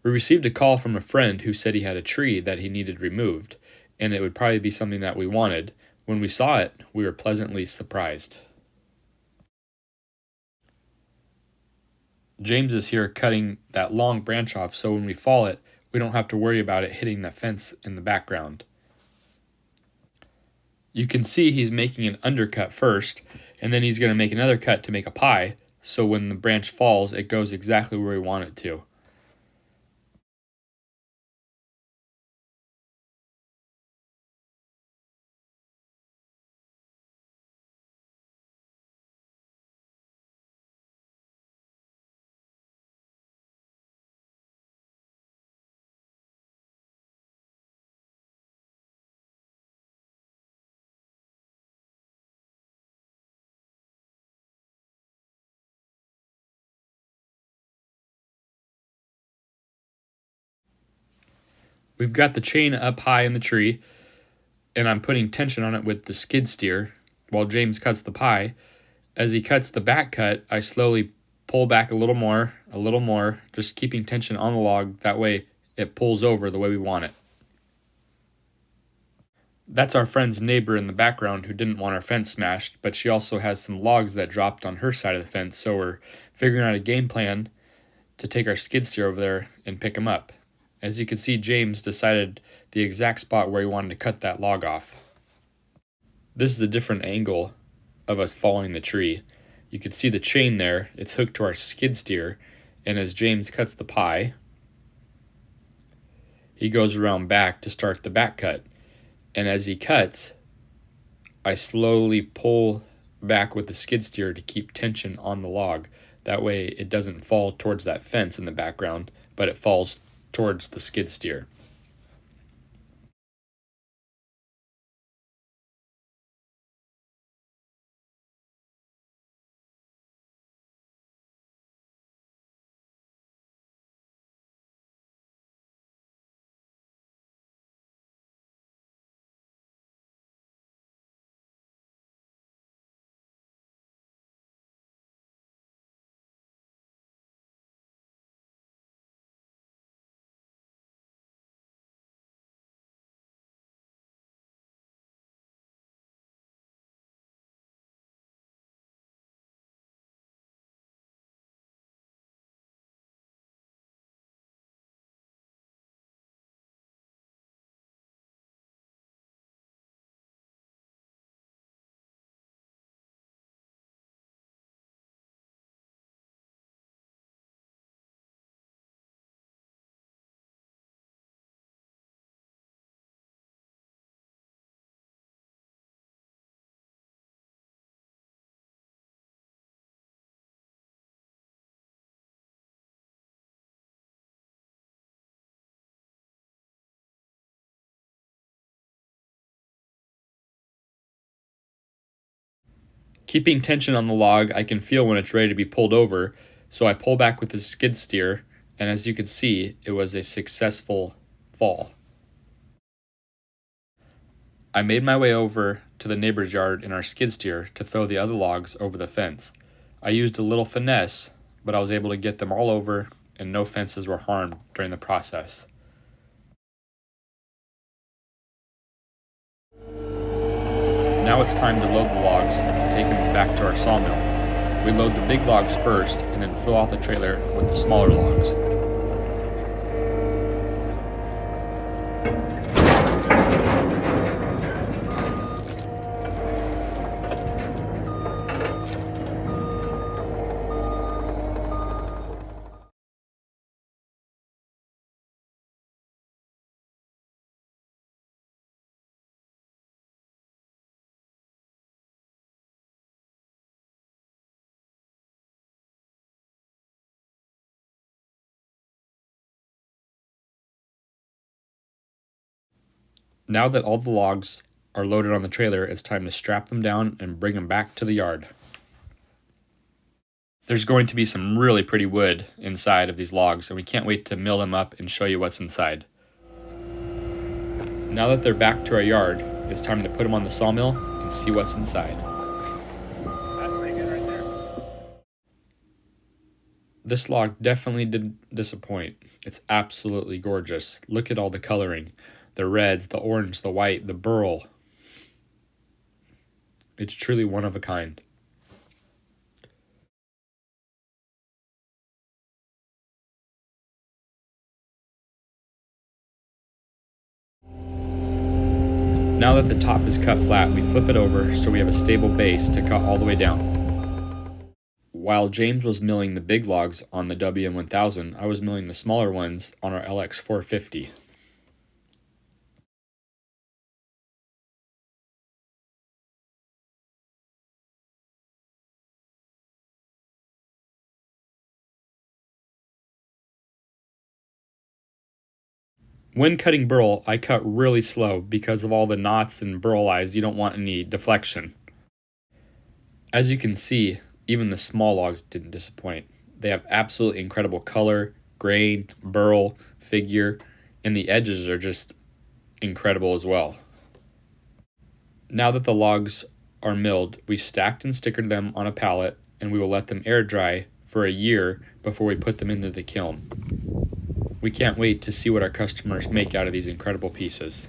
We received a call from a friend who said he had a tree that he needed removed, and it would probably be something that we wanted. When we saw it, we were pleasantly surprised. James is here cutting that long branch off, so when we fall it, we don't have to worry about it hitting the fence in the background. You can see he's making an undercut first, and then he's going to make another cut to make a pie, so when the branch falls, it goes exactly where we want it to. We've got the chain up high in the tree, and I'm putting tension on it with the skid steer while James cuts the pie. As he cuts the back cut, I slowly pull back a little more, just keeping tension on the log. That way it pulls over the way we want it. That's our friend's neighbor in the background who didn't want our fence smashed, but she also has some logs that dropped on her side of the fence, so we're figuring out a game plan to take our skid steer over there and pick them up. As you can see, James decided the exact spot where he wanted to cut that log off. This is a different angle of us following the tree. You can see the chain there, it's hooked to our skid steer, and as James cuts the pie, he goes around back to start the back cut. And as he cuts, I slowly pull back with the skid steer to keep tension on the log. That way it doesn't fall towards that fence in the background, but it falls towards the skid steer. Keeping tension on the log, I can feel when it's ready to be pulled over, so I pull back with the skid steer, and as you can see, it was a successful fall. I made my way over to the neighbor's yard in our skid steer to throw the other logs over the fence. I used a little finesse, but I was able to get them all over, and no fences were harmed during the process. Now it's time to load the logs to take them back to our sawmill. We load the big logs first and then fill out the trailer with the smaller logs. Now that all the logs are loaded on the trailer, it's time to strap them down and bring them back to the yard. There's going to be some really pretty wood inside of these logs, and we can't wait to mill them up and show you what's inside. Now that they're back to our yard, it's time to put them on the sawmill and see what's inside. That's pretty good right there. This log definitely didn't disappoint. It's absolutely gorgeous. Look at all the coloring. The reds, the orange, the white, the burl. It's truly one of a kind. Now that the top is cut flat, we flip it over so we have a stable base to cut all the way down. While James was milling the big logs on the WM1000, I was milling the smaller ones on our LX450. When cutting burl, I cut really slow because of all the knots and burl eyes. You don't want any deflection. As you can see, even the small logs didn't disappoint. They have absolutely incredible color, grain, burl, figure, and the edges are just incredible as well. Now that the logs are milled, we stacked and stickered them on a pallet, and we will let them air dry for a year before we put them into the kiln. We can't wait to see what our customers make out of these incredible pieces.